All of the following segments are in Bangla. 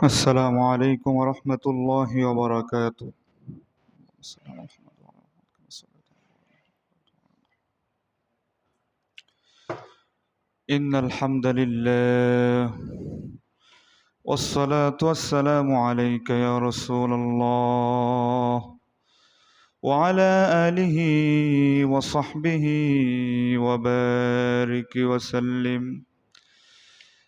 السلام عليكم ورحمة الله وبركاته. السلام ورحمة الله وبركاته. إن الحمد لله والصلاة والسلام عليك يا رسول الله وعلى آله وصحبه وبارك وسلم.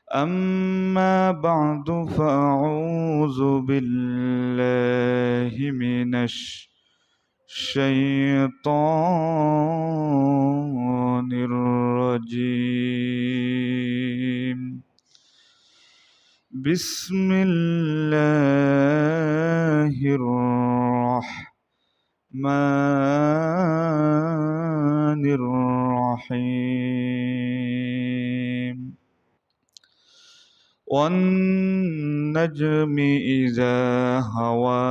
أما بعد فأعوذ بالله من الشيطان الرجيم. بسم الله الرحمن الرحيم. والنجم إذا هوى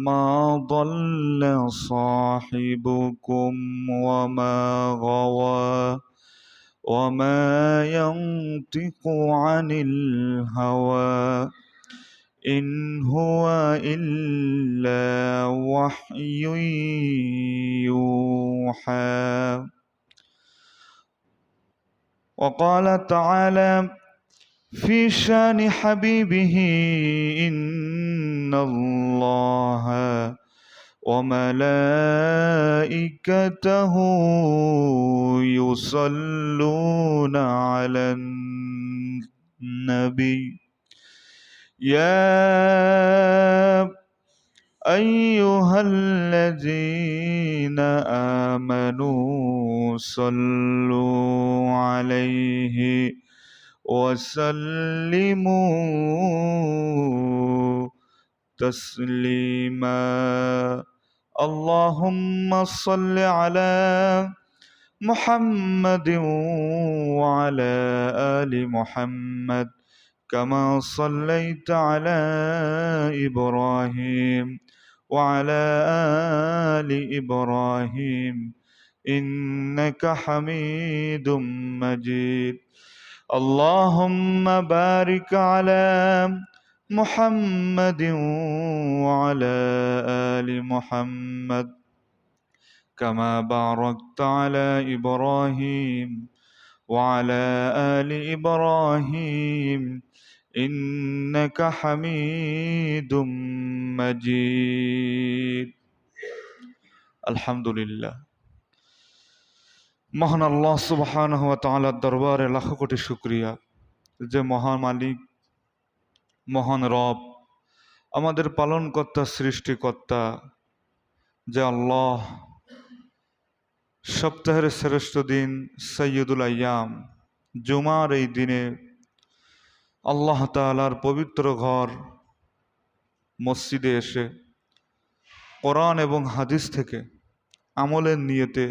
ما ضل صاحبكم وما غوى وما ينطق عن الهوى إن هو إلا وحي يوحى. وقال تعالى في شان حبيبه إن الله وملائكته يصلون على النبي يا أيها الذين آمنوا صلوا عليه وسلموا تسليما. اللهم صل على محمد وعلى آل محمد كما صليت على إبراهيم وعلى آل إبراهيم إنك حميد مجيد. اللهم بارك على محمد وعلى آل محمد كما باركت على إبراهيم وعلى آل إبراهيم إنك حميد مجيد. আলহামদুলিল্লাহ। মহান আল্লাহ সুবহানাহু ওয়া তাআলার দরবারে লাখো কোটি শুকরিয়া যে মহান মালিক, মহান রব, আমাদের পালনকর্তা, সৃষ্টিকর্তা, যে আল্লাহ সপ্তাহের শ্রেষ্ঠ দিন সৈয়দুল আইয়াম জুমার এই দিনে আল্লাহ তাআলার পবিত্র ঘর মসজিদে এসে কোরআন এবং হাদিস থেকে আমলের নিয়তে,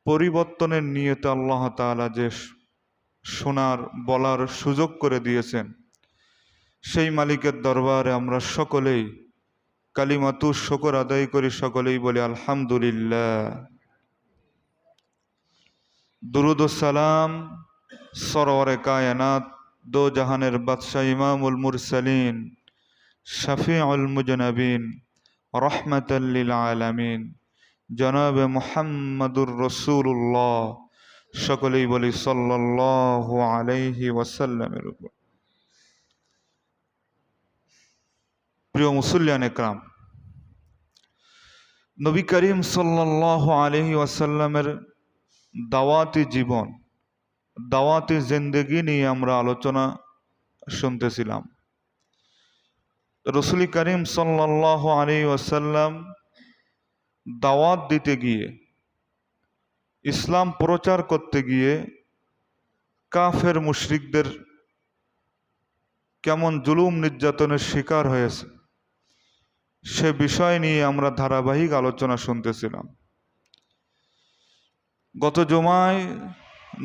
পরিবর্তনের নিয়তে আল্লাহ তাআলা যে শোনার বলার সুযোগ করে দিয়েছেন, সেই মালিকের দরবারে আমরা সকলেই কালিমাতু শুকর আদায় করি, সকলেই বলি আলহামদুলিল্লাহ। দুরুদ ও সালাম সরওয়ারে কায়নাত, দো জাহানের বাদশাহ, ইমামুল মুরসালিন, শফিউল মুজনবিন, রহমাতাল লিল আলামিন, জনাবে মুহাম্মাদুর রাসূলুল্লাহ, সকলেই বলি সাল্লাল্লাহু আলাইহি ওয়াসাল্লামের উপর। প্রিয় মুসল্লিয়ান একরাম, নবী করিম সাল্লাল্লাহু আলাইহি ওয়াসাল্লামের দাওয়াতি জীবন, দাওয়াতি জিন্দেগি নিয়ে আমরা আলোচনা শুনতেছিলাম। রাসূল করিম সাল্লাল্লাহু আলাইহি ওয়াসাল্লাম দাওয়াত দিতে গিয়ে, ইসলাম প্রচার করতে গিয়ে কাফের মুশরিকদের কেমন জুলুম নির্যাতনের শিকার হয়েছে, সে বিষয় নিয়ে আমরা ধারাবাহিক আলোচনা শুনতেছিলাম। গত জুমায়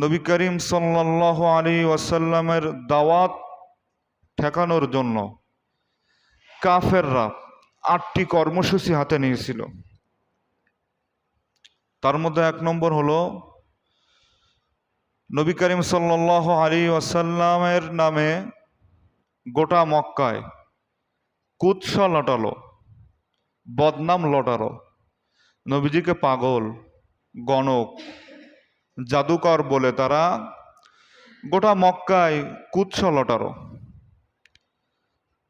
নবী করিম সাল্লাল্লাহু আলাইহি ওয়াসাল্লামের দাওয়াত ঠেকানোর জন্য কাফেররা 8টি কর্মসূচি হাতে নিয়েছিল। তার মধ্যে 1 নম্বর হলো নবী করিম সাল্লাল্লাহু আলাইহি ওয়াসাল্লামের নামে গোটা মক্কায় কুৎসা লটালো, বদনাম লটালো, নবীজিকে পাগল, গণক, জাদুকর বলে তারা গোটা মক্কায় কুৎসা লটালো।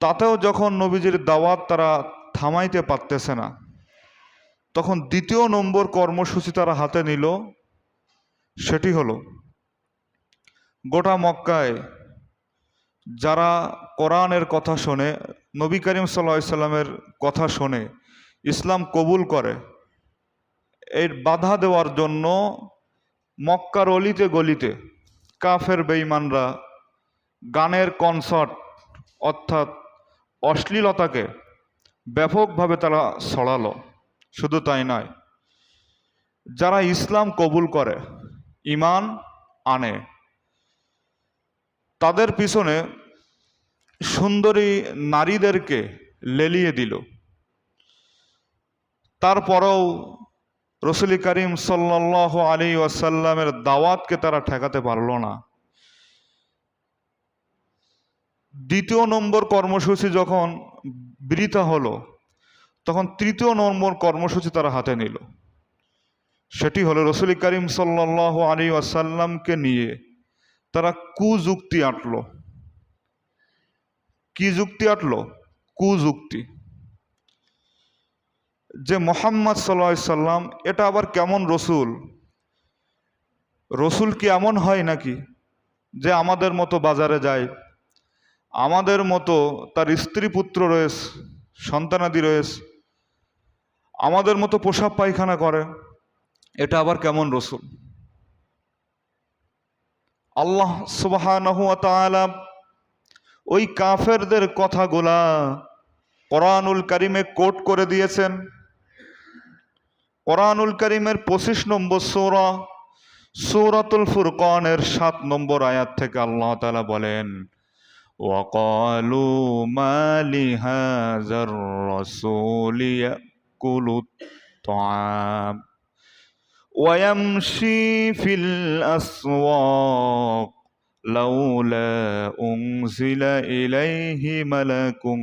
তাতেও যখন নবীজির দাওয়াত তারা থামাইতে পারতেছে না, তখন দ্বিতীয় নম্বর কর্মসূচি তারা হাতে নিল। সেটি হলো গোটা মক্কায় যারা কোরআনের কথা শোনে, নবী করিম সাল্লাল্লাহু আলাইহি সাল্লামের কথা শোনে, ইসলাম কবুল করে, এর বাধা দেওয়ার জন্য মক্কার অলিতে গলিতে কাফের বেঈমানরা গানের কনসার্ট অর্থাৎ অশ্লীলতাকে ব্যাপকভাবে তারা ছড়ালো। শুধু তাই নয়, যারা ইসলাম কবুল করে, ঈমান আনে, তাদের পিছনে সুন্দরী নারীদেরকে লেলিয়ে দিল। তারপরেও রসুল করিম সাল্লাল্লাহু আলাইহি ওয়াসাল্লামের দাওয়াতকে তারা ঠেকাতে পারল না। দ্বিতীয় নম্বর কর্মসূচি যখন বৃথা হলো, তখন তৃতীয় নম্বর কর্মসূচি তারা হাতে নিল। সেটি হলো রসুল করিম সাল্লাল্লাহু আলাইহি ওয়াসাল্লামকে নিয়ে তারা কুযুক্তি আঁটলো। কি যুক্তি আঁটলো? কুযুক্তি। যে মুহাম্মদ সাল্লাল্লাহু আলাইহি সাল্লাম এটা আবার কেমন রসুল? রসুল কি এমন হয় নাকি যে আমাদের মতো বাজারে যায়, আমাদের মতো তার স্ত্রী পুত্র রয়েছে, সন্তানাদি রয়েছে, আমাদের মতো পোশাক পায়খানা করে? এটা আবার কেমন রসুল? আল্লাহ সুবহানাহু ওয়া তাআলা ওই কাফেরদের কথাগুলা কোরআনুল কারিমে কোট করে দিয়েছেন। কোরআনুল কারিমের 25 নম্বর সূরা সূরাতুল ফুরকানের 7 নম্বর আয়াত থেকে আল্লাহ তাআলা বলেন, ওয়াকালু মা লিহাযার রাসূলি ইয়াকুলুত তাআম ওয়া ইয়ামশি ফিল আসওয়াক লাউলা উনজিলা ইলাইহি মালাকুন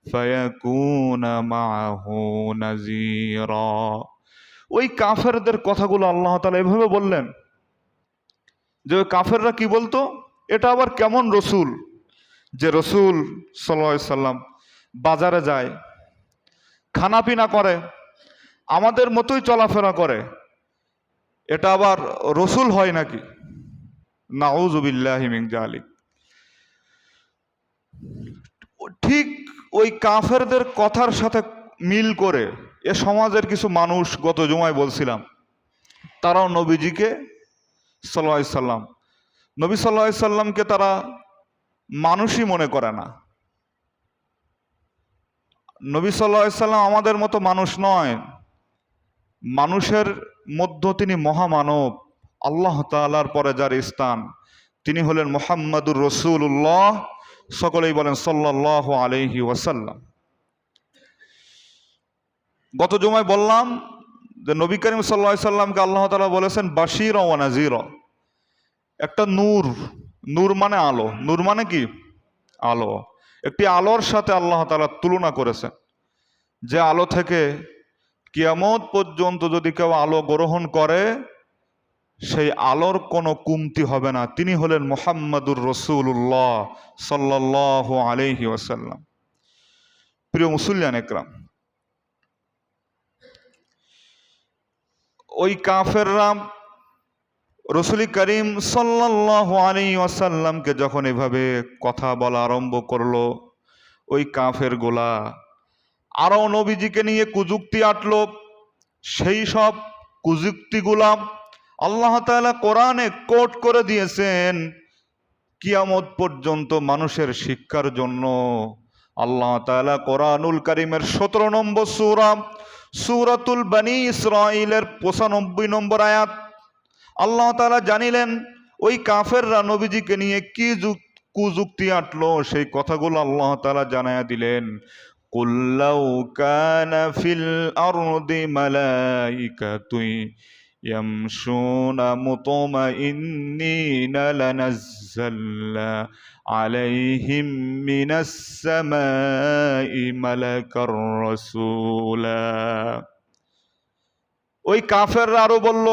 ফায়াকুনা মাআহু নাযীরা। ওই কাফেরদের কথাগুলো আল্লাহ তাআলা এভাবে বললেন যে ওই কাফেররা কি বলতো, এটা আবার কেমন রসুল যে রসুল সাল্লাল্লাহু আলাইহি সাল্লাম বাজারে যায়, খানাপিনা করে, আমাদের মতোই চলাফেরা করে, এটা আবার রসুল হয় নাকি? নাউযু বিল্লাহি মিন যালিক। ঠিক ওই কাফেরদের কথার সাথে মিল করে এ সমাজের কিছু মানুষ, গত জুমায় বলছিলাম, তারাও নবীজিকে সাল্লাল্লাহু আলাইহি সাল্লাম, নবী সাল্লাল্লাহু আলাইহি সাল্লামকে তারা মানুষই মনে করে না। নবী সাল্লাল্লাহু আলাইহি সাল্লাম আমাদের মতো মানুষ নয়, মানুষের মধ্যে তিনি মহামানব। আল্লাহ তাআলার পরে যার স্থান, তিনি হলেন মুহাম্মাদুর রাসূলুল্লাহ। সকলেই বলেন সাল্লাল্লাহু আলাইহি ওয়াসাল্লাম। গত জুমায় বললাম যে নবী করিম সাল্লাল্লাহু আলাইহি সাল্লামকে আল্লাহ তাআলা বলেছেন বাশীরা ওয়া নাযীরা, একটা নূর। নূর মানে আলো, নূর মানে কি? আলো। একটি আলোর সাথে আল্লাহ তাআলা তুলনা করেছেন, যে আলো থেকে কিয়ামত পর্যন্ত যদি কেউ আলো গ্রহণ করে, সেই আলোর কোনো কমতি হবে না। তিনি হলেন মুহাম্মাদুর রাসূলুল্লাহ সাল্লাল্লাহু আলাইহি ওয়াসাল্লাম। প্রিয় মুসল্লিয়ান একরাম, ওই কাফেররা রসুল করিম সাল্লাল্লাহু আলাইহি ওয়াসাল্লামকে যখন এভাবে কথা বলা আরম্ভ করলো, ওই কাফেরগুলা আরও নবীজিকে নিয়ে কুযুক্তি আঁটলো। সেই সব কুযুক্তিগুলা আল্লাহ তাআলা কোরআনে কোট করে দিয়েছেন কিয়ামত পর্যন্ত মানুষের শিক্ষার জন্য। আল্লাহ তাআলা কোরআনুল কারীমের 17 নম্বর সূরা সূরাতুল বনী ইসরাঈলের 95 নম্বর আয়াত আল্লাহ তাআলা জানিলেন ওই কাফেররা নবীজিকে নিয়ে কি কুযুক্তি আঁটলো, সেই কথাগুলো আল্লাহ তাআলা জানায়া দিলেন। কুল লাউ কানা ফিল আরদি মালাইকাতুন ইয়ামশুনা মুতমাইন্নিনা লানাজ্জালনা আলাইহিম মিনাস সামাই মালাকার রাসূলা। ওই কাফেররা আরো বলল,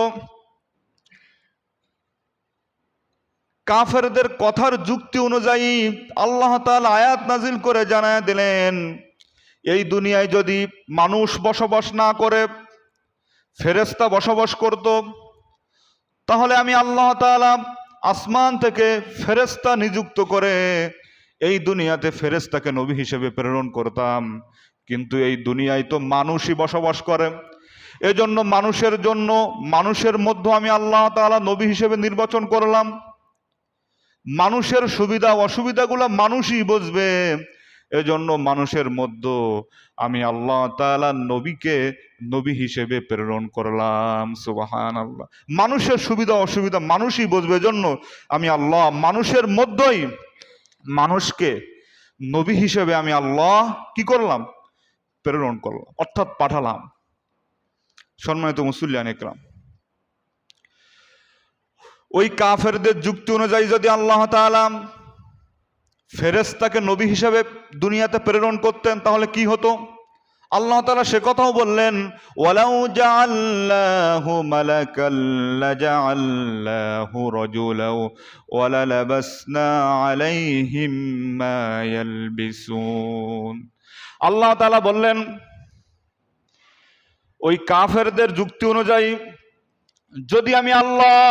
কাফেরদের কথার যুক্তি অনুযায়ী আল্লাহ তাআলা আয়াত নাজিল করে জানায় দিলেন, এই দুনিয়ায় যদি মানুষ বসবাস না করে ফেরেশতা বসবাস করত, তাহলে আমি আল্লাহ তাআলা আসমান থেকে ফেরেশতা নিযুক্ত করে এই দুনিয়াতে ফেরেশতাকে নবী হিসেবে প্রেরণ করতাম। কিন্তু এই দুনিয়ায় তো মানুষই বসবাস করে, এজন্য মানুষের মধ্যে আমি আল্লাহ তাআলা নবী হিসেবে নির্বাচন করলাম। মানুষের সুবিধা অসুবিধাগুলো মানুষই বুঝবে, এজন্য মানুষের মধ্যে আমি আল্লাহ তাআলা নবীকে নবী হিসেবে প্রেরণ করলাম। সুবহানাল্লাহ। মানুষের সুবিধা অসুবিধা মানুষই বুঝবে, এজন্য আমি আল্লাহ মানুষের মধ্যেই মানুষকে নবী হিসেবে আমি আল্লাহ কি করলাম? প্রেরণ করলাম, অর্থাৎ পাঠালাম। সম্মানিত মুসল্লিয়ান ইকরাম, ওই কাফেরদের যুক্তি অনুযায়ী যদি আল্লাহ তাআলা ফেরেশতাকে নবী হিসেবে দুনিয়াতে প্রেরণ করতেন, তাহলে কি হতো? আল্লাহ তাআলা সে কথাও বললেন, ওয়ালাউ জাআল্লাহু মালাকাল লাজাআল্লাহু রাজুলাও ওয়ালা লাবাসনা আলাইহিম মা ইয়ালবিসুন। আল্লাহ তাআলা বললেন, ওই কাফেরদের যুক্তি অনুযায়ী যদি আমি আল্লাহ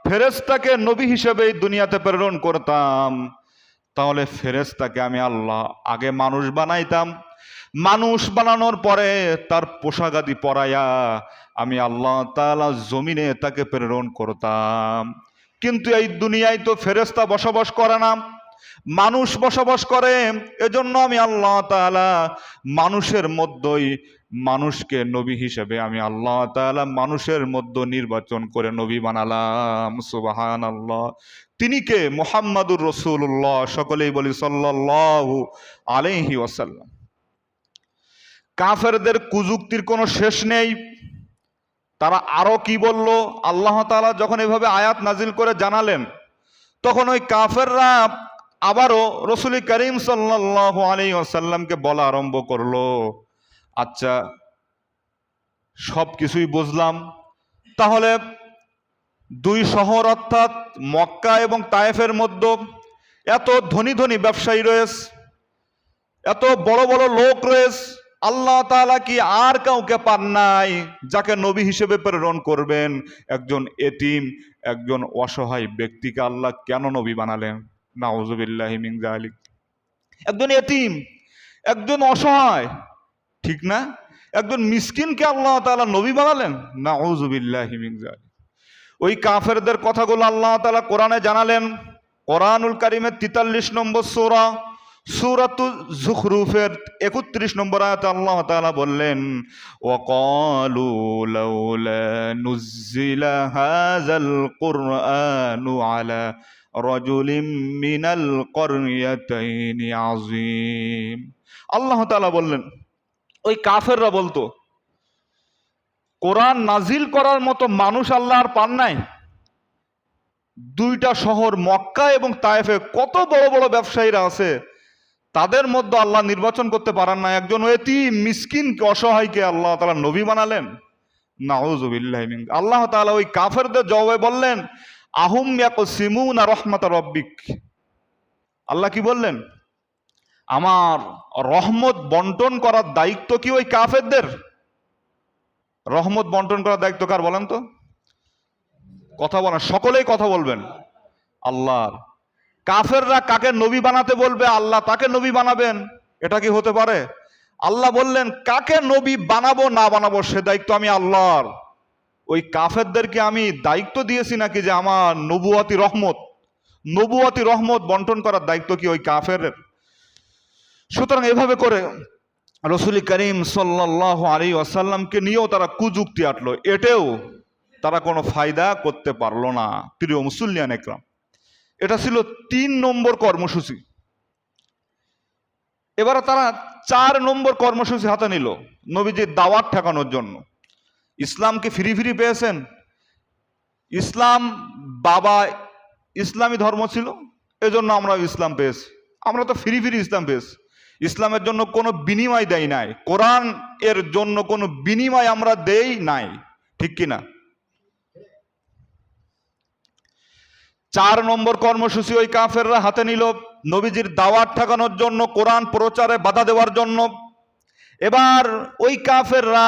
ফেরেশতাকে নবী হিসেবে এই দুনিয়াতে প্রেরণ করতাম, তাহলে ফেরেশতাকে আমি আল্লাহ আগে মানুষ বানাইতাম, মানুষ বানানোর পরে তার পোশাকাদি পরাইয়া আমি আল্লাহ তাআলা জমিনে তাকে প্রেরণ করতাম। কিন্তু এই দুনিয়ায় তো ফেরেশতা বসবাস করে না, মানুষ বসবাস করে, এজন্য আমি আল্লাহ তাআলা মানুষের মধ্যেই মানুষকে নবী হিসেবে আমি আল্লাহ তাআলা মানুষের মধ্যে নির্বাচন করে নবী বানালাম। সুবহানাল্লাহ। তিনি কে? মুহাম্মাদুর রাসূলুল্লাহ। সকলেই বলি সাল্লাল্লাহু আলাইহি ওয়াসাল্লাম। কাফেরদের কুযুক্তির কোনো শেষ নেই। তারা আরো কি বলল? আল্লাহ তাআলা যখন এভাবে আয়াত নাজিল করে জানালেন, তখন ওই কাফেররা আবারও রাসূল করিম সাল্লাল্লাহু আলাইহি ওয়াসাল্লামকে বলা আরম্ভ করলো, আচ্ছা সব কিছুই বুঝলাম, তাহলে দুই শহর অর্থাৎ মক্কা এবং তায়েফের মধ্যে এত ধনী ধনী ব্যবসায়ী রয়েছে, এত বড় বড় লোক রয়েছে, আল্লাহ তাআলা কি আর কাউকে পান নাই যাকে নবী হিসেবে প্রেরণ করবেন? একজন এতিম, একজন অসহায় ব্যক্তিকে আল্লাহ কেন নবী বানালেন? নাউযুবিল্লাহি মিন যালিক। একজন এতিম, একজন অসহায়, ঠিক না? একজন মিসকিনকে আল্লাহ তাআলা নবী বানালেন? নাউযুবিল্লাহি মিন যালিক। ওই কাফেরদের কথাগুলো আল্লাহ তাআলা কোরআনে জানালেন। কোরআনুল কারীমের 43 নম্বর সূরা, সূরাতুজ যুখরুফের 31 নম্বর আয়াতে আল্লাহ তাআলা বললেন, ওয়াকালু লাউলা নুজ্জিলা হাযাল কুরআনু আলা রাজুলিম মিনাল করনিয়াতাইনি আযীম। আল্লাহ তাআলা বললেন, ওই কাফেররা বলতো, কোরআন নাজিল করার মতো মানুষ আল্লাহর পান নাই। দুইটা শহর মক্কা এবং তায়েফে কত বড় বড় ব্যবসায়ীরা আছে, তাদের মধ্যে আল্লাহ নির্বাচন করতে পারেন না একজন এতিম মিসকিন অসহায়কে আল্লাহ তাআলা নবী বানালেন? নাউযুবিল্লাহি মিন। আল্লাহ তাআলা ওই কাফেরদের জবাবে বললেন, আহুম ইয়াকসিমুনা রাহমাত রাব্বিক। আল্লাহ কি বললেন? আমার রহমত বন্টন করার দায়িত্ব কি ওই কাফেরদের? রহমত বন্টন করার দায়িত্ব কার বলেন তো? কথা বলেন, সকলেই কথা বলবেন। আল্লাহর। কাফেররা কাকে নবী বানাতে বলবে, আল্লাহ তাকে নবী বানাবেন? এটা কি হতে পারে? আল্লাহ বললেন, কাকে নবী বানাবো না বানাবো সে দায়িত্ব আমি আল্লাহর। ওই কাফেরদেরকে আমি দায়িত্ব দিয়েছি নাকি যে আমার নবুয়াতি রহমত বন্টন করার দায়িত্ব কি ওই কাফেরের? সুতরাং এভাবে করে রাসূল করিম সাল্লাল্লাহু আলাইহি ওয়াসাল্লামকে নিয়েও তারা কুযুক্তি আটলো, এটাও তারা কোনো ফায়দা করতে পারলো না। প্রিয় মুসল্লিয়ান ইকরাম, এটা ছিল 3 নম্বর কর্মসূচি। এবারে তারা 4 নম্বর কর্মসূচি হাতে নিল নবীজির দাওয়াত ঠেকানোর জন্য। ইসলামকে ফিরি ফিরি পেয়েছেন, ইসলাম বাবা ইসলামী ধর্ম ছিল, এজন্য আমরা ইসলাম পেয়েছি। আমরা তো ফ্রি ফ্রি ইসলাম পেয়েছি, ইসলামের জন্য কোনো বিনিময় দেয় নাই, কোরআন এর জন্য কোনো বিনিময় আমরা দেই নাই, ঠিক কিনা? 4 নম্বর কর্মসূচি ওই কাফেররা হাতে নিল নবীজির দাওয়াত ঠেকানোর জন্য, কোরআন প্রচারে বাধা দেওয়ার জন্য। এবার ওই কাফেররা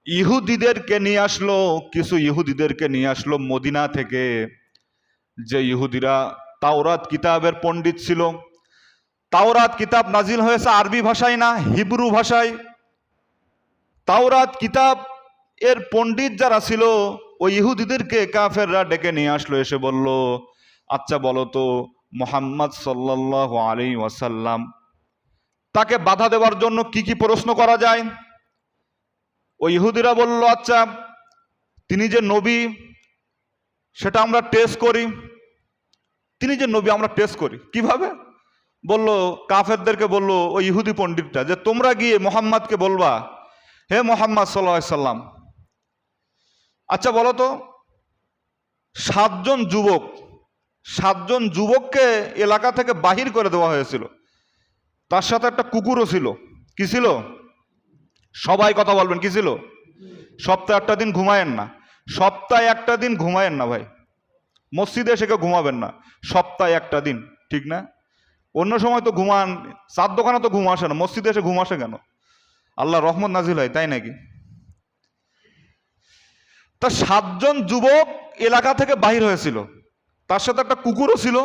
ইহুদিদেরকে নিয়ে আসলো, কিছু ইহুদিদেরকে নিয়ে আসলো মদিনা থেকে, যে ইহুদিরা তাওরাত কিতাবের পণ্ডিত ছিল। তাওরাত কিতাব নাজিল হয়েছে আরবি ভাষায় না, হিব্রু ভাষায়। তাওরাত কিতাব এর পণ্ডিত যারা ছিল, ওই ইহুদিদেরকে কাফেররা ডেকে নিয়ে আসলো, এসে বলল, আচ্ছা বলো তো মুহাম্মদ সাল্লাল্লাহু আলাইহি ওয়াসাল্লাম, তাকে বাধা দেওয়ার জন্য কি কি প্রশ্ন করা যায়? ওই ইহুদিরা বলল, আচ্ছা তিনি যে নবী সেটা আমরা টেস্ট করি। তিনি যে নবী আমরা টেস্ট করি কিভাবে? বলল, কাফেরদেরকে বলল ওই ইহুদি পণ্ডিতটা, যে তোমরা গিয়ে মোহাম্মদকে বলবা, হে মোহাম্মদ সাল্লাল্লাহু আলাইহি সাল্লাম, আচ্ছা বলো তো 7জন যুবককে এলাকা থেকে বাহির করে দেওয়া হয়েছিল, তার সাথে একটা কুকুরও ছিল। কি ছিল? সবাই কথা বলবেন, কি ছিল? সপ্তাহে একটা দিন ঘুমায়েন না, সপ্তাহে একটা দিন ঘুমায়েন না ভাই, মসজিদে এসে কেউ ঘুমাবেন না, সপ্তাহে একটা দিন, ঠিক না? অন্য সময় তো ঘুমান, চার দোকানে তো ঘুম আসে না, মসজিদে এসে ঘুম আসে কেন? আল্লাহ রহমত নাজিল হয়, তাই নাকি? তা 7জন যুবক এলাকা থেকে বাহির হয়েছিল, তার সাথে একটা কুকুরও ছিল,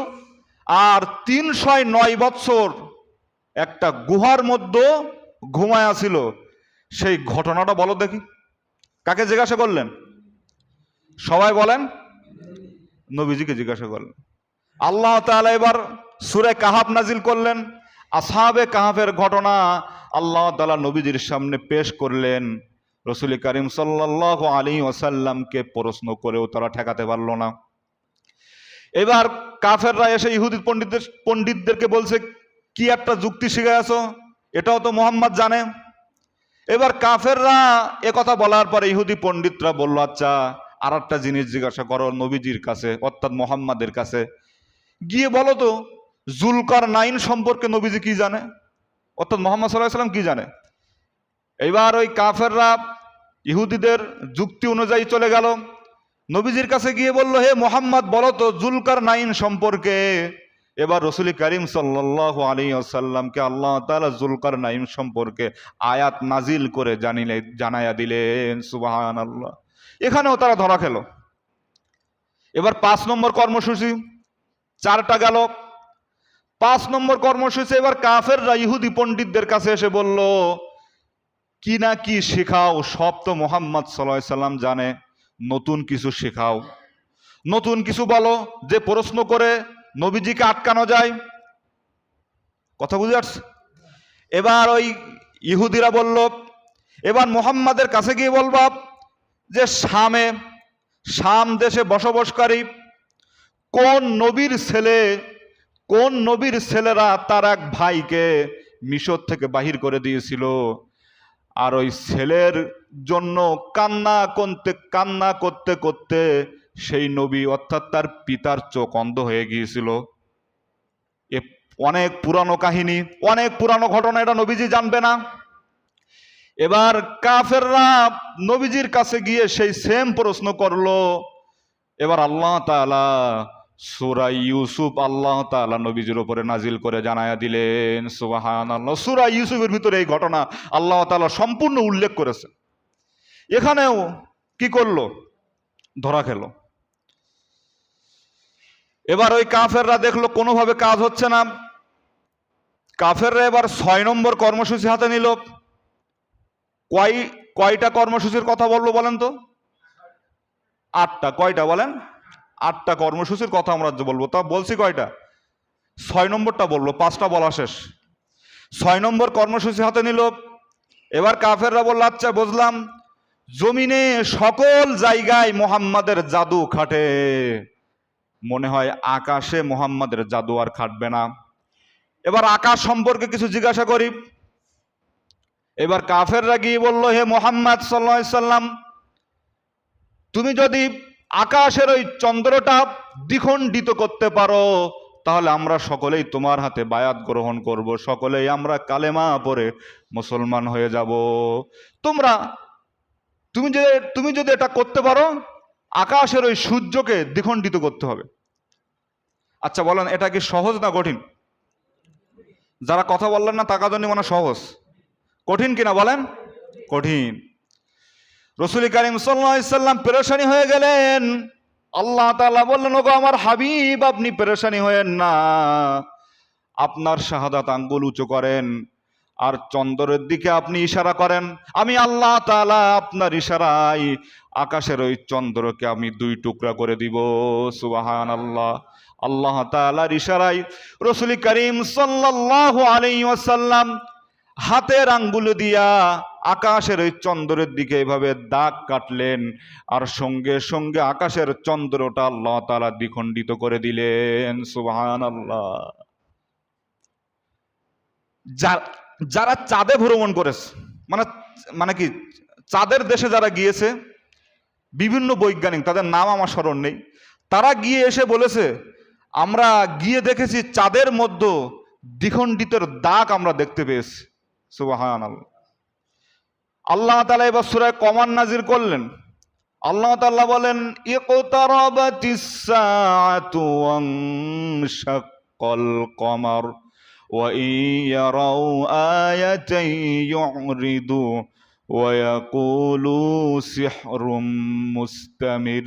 আর 309 বৎসর একটা গুহার মধ্যে ঘুমায়া ছিল। সেই ঘটনাটা বলো দেখি। কাকে জিজ্ঞাসা করলেন? সবাই বলেন, নবীজিকে জিজ্ঞাসা করলেন। আল্লাহ তাআলা এবার সূরা কাহাফ নাজিল করলেন, আসহাবে কাহাফের ঘটনা আল্লাহ তাআলা নবীজির সামনে পেশ করলেন। রাসূল করিম সাল্লাল্লাহু আলাইহি ওয়াসাল্লামকে প্রশ্ন করেও তারা ঠেকাতে পারল না। এবার কাফেররা এসে ইহুদি পণ্ডিতদেরকে বলছে, কি একটা যুক্তি শিখে আছো, এটাও তো মুহাম্মদ জানে। এবার কাফেররা কথা বলার পরে ইহুদি পণ্ডিতরা বলল, আচ্ছা আর একটা জিনিস জিজ্ঞাসা করো নবীজির কাছে, অর্থাৎ মুহাম্মাদের কাছে গিয়ে বলো তো যুলকারনাইন সম্পর্কে নবীজি কি জানে, অর্থাৎ মুহাম্মদ সাল্লাল্লাহু আলাইহি ওয়াসাল্লাম কি জানে। এবার ওই কাফেররা ইহুদিদের যুক্তি অনুযায়ী চলে গেল, নবীজির কাছে গিয়ে বলল, হে মুহাম্মদ বলো তো যুলকারনাইন সম্পর্কে। এবার রাসূল করিম সাল্লাল্লাহু আলাইহি ওয়াসাল্লামকে আল্লাহ তাআলা যুলকারনাইন সম্পর্কে আয়াত নাজিল করে জানায়া দিলেন। সুবহানাল্লাহ। এখানেও তারা ধরা খেল। এবার 5 নম্বর কর্মসূচি, 4টা গেল। 5 নম্বর কর্মসূচি, এবার কাফেররা ইহুদি পণ্ডিতদের কাছে এসে বলল, কি না কি শেখাও, সব তো মুহাম্মদ সাল্লাল্লাহু আলাইহি সাল্লাম জানে, নতুন কিছু শেখাও, নতুন কিছু বলো যে প্রশ্ন করে নবীজিকে আটকানো যায়। কথা বুঝে আসছে? এবার ওই ইহুদিরা বলল, এবার মুহাম্মাদের কাছে গিয়ে বলবা যে শাম দেশে বসবাসকারী কোন নবীর ছেলেরা তার এক ভাইকে মিশর থেকে বাহির করে দিয়েছিল, আর ওই ছেলের জন্য কান্না করতে করতে সেই নবী অর্থাৎ তার পিতার চোখ অন্ধ হয়ে গিয়েছিল। এ অনেক পুরানো কাহিনী, অনেক পুরানো ঘটনা, এটা নবীজি জানবে না। এবার কাফেররা নবীজির কাছে গিয়ে সেই সেম প্রশ্ন করলো। এবার আল্লাহ তাআলা সূরা ইউসুফ আল্লাহ তাআলা নবীজির উপরে নাজিল করে জানায়া দিলেন। সুবহানাল্লাহ। সূরা ইউসুফের ভিতরে এই ঘটনা আল্লাহ তাআলা সম্পূর্ণ উল্লেখ করেছে। এখানেও কি করলো? ধরা খেলো। এবার ওই কাফেররা দেখলো কোনোভাবে কাজ হচ্ছে না, কাফেররা এবার 6 নম্বর কর্মসূচি হাতে নিল। কয়টা কর্মসূচির কথা বললো বলেন তো? 8টা। কয়টা বলেন? 8টা কর্মসূচির কথা আমরা বলবো। তা বলছি কয়টা? 6 নম্বরটা বললো, 5টা বলা শেষ। 6 নম্বর কর্মসূচি হাতে নিল। এবার কাফেররা বলল, আচ্ছা বুঝলাম, জমিনে সকল জায়গায় মুহাম্মাদের জাদু খাটে, মনে হয় আকাশে মুহাম্মাদের জাদু আর খাটবে না। এবার আকাশ সম্পর্কে কিছু জিজ্ঞাসা করি। এবার কাফেররা গিয়ে বলল, হে মুহাম্মদ সাল্লাল্লাহু আলাইহি সাল্লাম, তুমি যদি আকাশের ওই চন্দ্রটা দ্বিখণ্ডিত করতে পারো, তাহলে আমরা সকলেই তোমার হাতে বায়াত গ্রহণ করব, সকলেই আমরা কালেমা পড়ে মুসলমান হয়ে যাব। তুমি যদি এটা করতে পারো, আকাশের ওই সূর্যকে দ্বিখণ্ডিত করতে হবে। আচ্ছা বলেন, এটা কি সহজ না কঠিন? যারা কথা বললেন না তাকা জন্য মানে সহজ, কঠিন কিনা বলেন? কঠিন। রাসূল কারীম সাল্লাল্লাহু আলাইহি সাল্লাম পেরেশানি হয়ে গেলেন। আল্লাহ তাআলা বললেন, ওগো আমার হাবিব, আপনি পেরেশানি হয়েন না, আপনার শাহাদাত আঙ্গুল উঁচু করেন আর চন্দ্রের দিকে আপনি ইশারা করেন। আমি আল্লাহ তাআলা আপনার ইশারায় আকাশের ওই চন্দ্রকে আমি দুই টুকরা করে দিব। সুবহানাল্লাহ। আল্লাহ তাআলার ইশারায় রাসূল কারীম সাল্লাল্লাহু আলাইহি ওয়াসাল্লাম হাতের আঙ্গুল দিয়া আকাশের ওই চন্দ্রের দিকে এভাবে দাগ কাটলেন, আর সঙ্গে সঙ্গে আকাশের চন্দ্রটা আল্লাহ তাআলা দ্বিখণ্ডিত করে দিলেন। সুবহানাল্লাহ। যারা চাঁদে ভ্রমণ করেছে, মানে কি চাঁদের দেশে যারা গিয়েছে, বিভিন্ন বৈজ্ঞানিক, তাদের নাম আমার স্মরণ নেই, তারা গিয়ে এসে বলেছে, আমরা গিয়ে দেখেছি চাঁদের মধ্যে দ্বিখণ্ডিতের দাগ আমরা দেখতে পেয়েছি। সুবহানাল্লাহ। আল্লাহ তাআলা এবার সূরা কমার নাজির করলেন। আল্লাহ তাআলা বলেন, ইকতারাবাতিস সাআতু ওয়ানশাক্কাল কমার ওয়া ইয়ারাউ আয়াতান ইউরিদু ওয়া ইয়াকুলু সিহরুম মুস্তামির।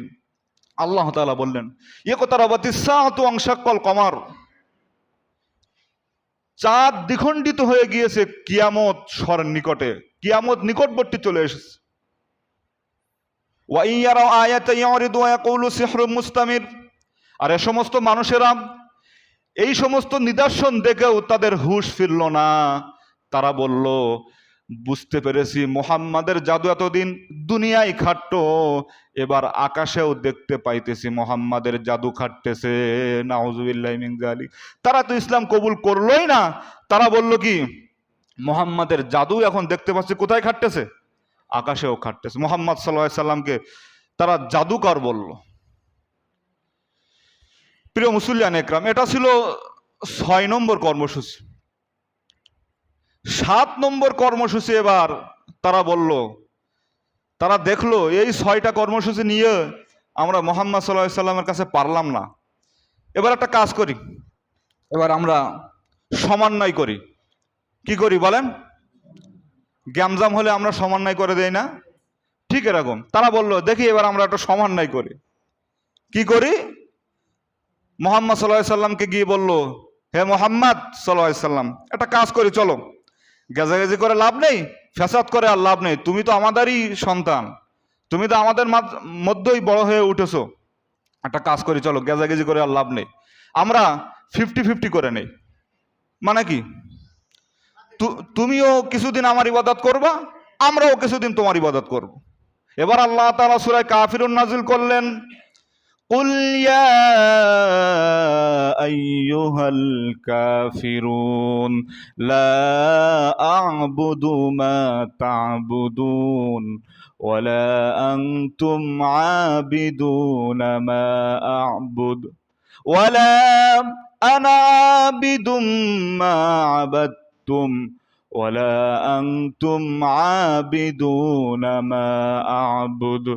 আল্লাহ তাআলা বললেন, ইকতারাবাতিস সাআতু ওয়ানশাক্কাল কমার, চাঁদ দ্বিখণ্ডিত হয়ে গিয়েছে, কিয়ামত নিকটে, কিয়ামত নিকটবর্তী চলে এসেছে। ওয়া ইয়ারাউ আয়াতান ইউরিদু ওয়া ইয়াকুলু সিহরুম মুস্তামির, আর এ সমস্ত মানুষেরা এই সমস্ত নিদর্শন দেখেও তাদের হুঁশ ফিরল না। তারা বলল, বুঝতে পেরেছি মুহাম্মাদের জাদু এতদিন দুনিয়ায় খাটতো, এবার আকাশেও দেখতে পাইতেছি মুহাম্মাদের জাদু খাটতেছে। নাউজুবিল্লাহি মিন যালিক। তারা তো ইসলাম কবুল করলোই না, তারা বলল কি, মুহাম্মাদের জাদু এখন দেখতে পাচ্ছি, কোথায় খাটতেছে? আকাশেও খাটতেছে। মুহাম্মদ সাল্লাল্লাহু আলাইহি সাল্লামকে তারা জাদুকর বলল। প্রিয় মুসল্লিয়ান একরাম, এটা ছিল ৬ নম্বর কর্মসূচি। ৭ নম্বর কর্মসূচি এবার তারা বলল, তারা দেখলো এই ৬টা কর্মসূচি নিয়ে আমরা মুহাম্মদ সাল্লাল্লাহু আলাইহি সাল্লামের কাছে পারলাম না, এবার একটা কাজ করি, এবার আমরা সমন্বয় করি। কি করি বলেন? গ্যামজাম হলে আমরা সমন্বয় করে দেই না? ঠিক এরকম তারা বলল, দেখি এবার আমরা একটা সমন্বয় করি। কি করি? মুহাম্মদ সাল্লাল্লাহু আলাইহি সাল্লামকে গিয়ে বলল, হে মুহাম্মদ সাল্লাল্লাহু আলাইহি সাল্লাম, একটা কাজ করি, চলো, গেজাগেজি করে লাভ নেই, ফ্যাসাদ করে আর লাভ নেই, তুমি তো আমাদেরই সন্তান, তুমি তো আমাদের মধ্যেই বড় হয়ে উঠেছো, একটা কাজ করি, চলো, গেজাগেজি করে আর লাভ নেই, আমরা 50-50 করে নেই। মানে কি, তুমিও কিছুদিন আমার ইবাদত করবা, আমরাও কিছুদিন তোমার ইবাদত করব। এবার আল্লাহ তাআলা সূরা কাফিরুন নাজিল করলেন, কুল ইয়া আইয়ুহাল কাফিরুন লা আ'বুদু মা তা'বুদুন ওয়ালা আনতুম আবিদুনা মা আ'বুদ ওয়ালা আনা আবিদুম মা আবাদতুম ওয়ালা আনতুম আবিদুনা মা আ'বুদ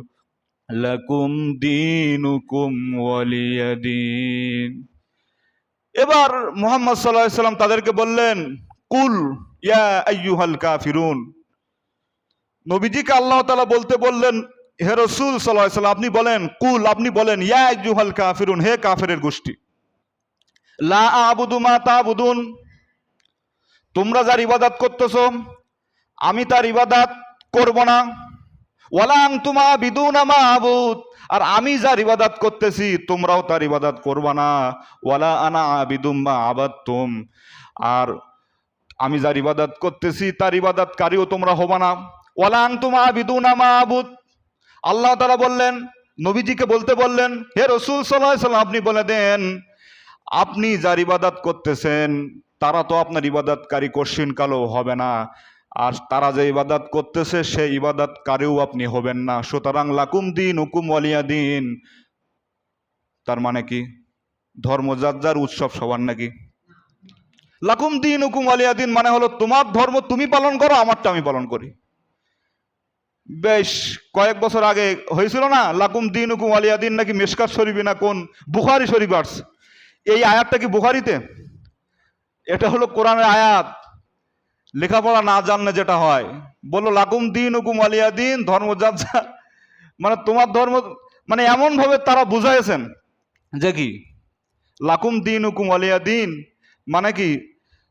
লাকুম দীনুকুম ওয়ালিয়া দীন। এবার মুহাম্মদ সাল্লাল্লাহু আলাইহি সাল্লাম তাদেরকে বললেন, কুল ইয়া আইয়ুহাল কাফিরুন। নবীজিকে আল্লাহ তাআলা বলতে বললেন, হে রাসূল সাল্লাল্লাহু আলাইহি সাল্লাম, আপনি বলেন, কুল, আপনি বলেন, ইয়া আইয়ুহাল কাফিরুন, হে কাফেরের গোষ্ঠী, লা আ'বুদু মা তা'বুদুন, তোমরা যার ইবাদত করতেছো আমি তার ইবাদত করব না, ওয়ালা আনতুম আবিদুনা মা আ'বুদ, আর আমি যার ইবাদত করতেছি তোমরাও তার ইবাদত করবা না, ওয়ালা আনা আবিদুম মা আবাদতুম, আর আমি যার ইবাদত করতেছি তার ইবাদতকারীও তোমরা হবা না, ওয়ালা আনতুম আবিদুনা মা আ'বুদ। আল্লাহ তাআলা বললেন, নবীজিকে বলতে বললেন, হে রাসূল সাল্লাল্লাহু আলাইহি সাল্লাম, আপনি বলে দেন, আপনি যার ইবাদত করতেছেন তারা তো আপনার ইবাদতকারী কোশ্চিন কালও হবে না, আর তারা যে ইবাদত করতেছে সেই ইবাদত কারেও আপনি হবেন না। সুতরাং লাকুম দিন হুকুম ওয়ালিয়া দিন, তার মানে কি? ধর্ম যার যার, উৎসব সবার নাকি? লাকুম দিন হুকুম ওয়ালিয়া দিন মানে হলো তোমার ধর্ম তুমি পালন করো, আমারটা আমি পালন করি। বেশ কয়েক বছর আগে হয়েছিল না লাকুম দিন হুকুম ওয়ালিয়া দিন, নাকি মিশকাত শরীফে না কোন বুখারী শরীফ আসছে। এই আয়াতটা কি বুখারীতে? এটা হলো কোরআনের আয়াত। লেখাপড়া না জানলে যেটা হয়, বললো লাকুম দিন হুকুম ওয়ালিয়া দিন, ধর্ম যার যার, মানে তোমার ধর্ম, মানে এমন ভাবে তারা বুঝাইছেন যে কি লাকুম দিন হুকুম ওয়ালিয়া দিন মানে কি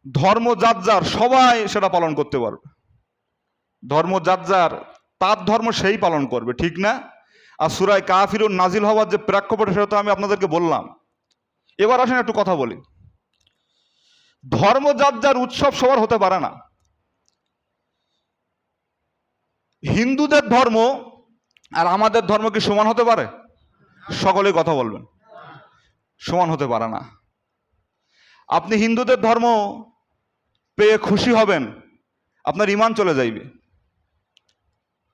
ধর্ম যার যার, সবাই সেটা পালন করতে পারবে। ধর্ম যার যার, তার ধর্ম সেই পালন করবে, ঠিক না? আর সূরা কাফিরুন নাজিল হওয়ার যে প্রেক্ষাপট সেটা তো আমি আপনাদেরকে বললাম। এবার আসেন একটু কথা বলি। ধর্ম যার যার, উৎসব সবার হতে পারে না। হিন্দুদের ধর্ম আর আমাদের ধর্ম কি সমান হতে পারে? সকলেই কথা বলবেন, সমান হতে পারে না। আপনি হিন্দুদের ধর্ম পেয়ে খুশি হবেন, আপনার ঈমান চলে যাইবে।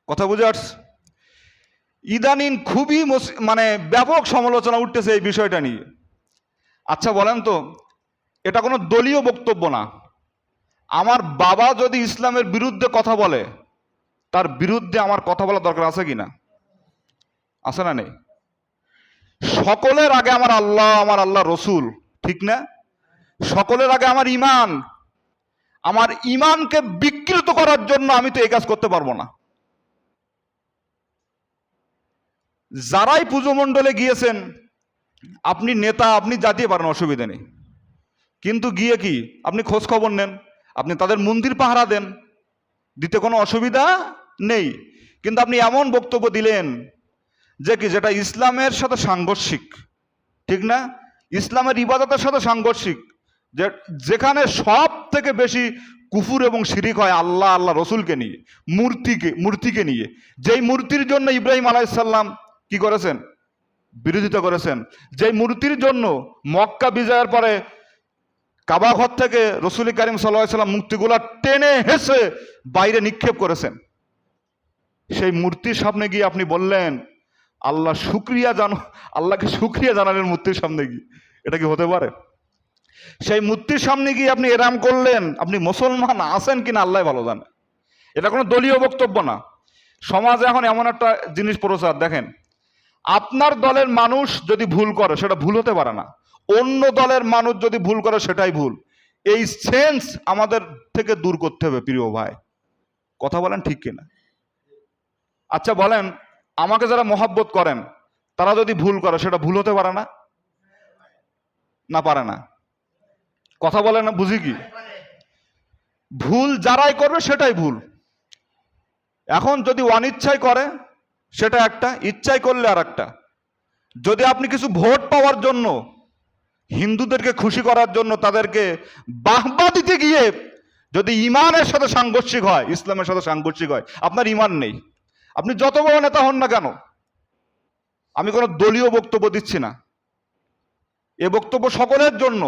কথা বুঝে আসছে? ইদানিং খুবই মানে ব্যাপক সমালোচনা উঠতেছে এই বিষয়টা নিয়ে। আচ্ছা বলেন তো, এটা কোনো দলীয় বক্তব্য না। আমার বাবা যদি ইসলামের বিরুদ্ধে কথা বলে, তার বিরুদ্ধে আমার কথা বলা দরকার আছে কিনা? আছে না নেই? সকলের আগে আমার আল্লাহ রসুল, ঠিক না? সকলের আগে আমার ঈমান। আমার ঈমানকে বিকৃত করার জন্য আমি তো এই কাজ করতে পারবো না। যারাই পুজো মণ্ডলে গিয়েছেন, আপনি নেতা, আপনি জাতীয় পারেন, অসুবিধা নেই, কিন্তু গিয়ে কি আপনি খোঁজ খবর নেন, আপনি তাদের মন্দির পাহারা দেন, দিতে কোনো অসুবিধা নেই। কিন্তু আপনি এমন বক্তব্য দিলেন যে কি যেটা ইসলামের সাথে সাংঘর্ষিক, ঠিক না? ইসলামের ইবাদতের সাথে সাংঘর্ষিক, যে যেখানে সব থেকে বেশি কুফুর এবং শিরিক হয় আল্লাহ রসুলকে নিয়ে, মূর্তিকে নিয়ে। যেই মূর্তির জন্য ইব্রাহিম আলাইহিসসালাম কি করেছেন? বিরোধিতা করেছেন। যেই মূর্তির জন্য মক্কা বিজয়ের পরে কাবা ঘর থেকে রসুল করিম সাল্লাল্লাহু আলাইহি ওয়াসাল্লাম মূর্তিগুলা টেনে হেসে বাইরে নিক্ষেপ করেছেন, সেই মূর্তির সামনে গিয়ে আপনি বললেন আল্লাহকে শুকরিয়া জানালেন মূর্তির সামনে গিয়ে। এটা কি হতে পারে? সেই মূর্তির সামনে গিয়ে আপনি এরাম করলেন। আপনি মুসলমান আছেন কিনা আল্লাহ ভালো জানে। এটা কোনো দলীয় বক্তব্য না। সমাজে এখন এমন একটা জিনিস প্রচার, দেখেন, আপনার দলের মানুষ যদি ভুল করে সেটা ভুল হতে পারে না, অন্য দলের মানুষ যদি ভুল করে সেটাই ভুল। এই সেন্স আমাদের থেকে দূর করতে হবে প্রিয় ভাই। কথা বলেন ঠিক কিনা? আচ্ছা বলেন, আমাকে যারা মহব্বত করেন তারা যদি ভুল করে সেটা ভুল হতে পারে না? না পারে না? কথা বলেন না, বুঝি কি? ভুল যারাই করবে সেটাই ভুল। এখন যদি অনিচ্ছায় করে সেটা একটা, ইচ্ছায় করলে আর একটা। যদি আপনি কিছু ভোট পাওয়ার জন্য, হিন্দুদেরকে খুশি করার জন্য তাদেরকে বাহবা দিতে গিয়ে যদি ইমানের সাথে সাংঘর্ষিক হয়, ইসলামের সাথে সাংঘর্ষিক হয়, আপনার ইমান নেই, আপনি যত বড় নেতা হন না কেন। আমি কোনো দলীয় বক্তব্য দিচ্ছি না, এ বক্তব্য সকলের জন্য।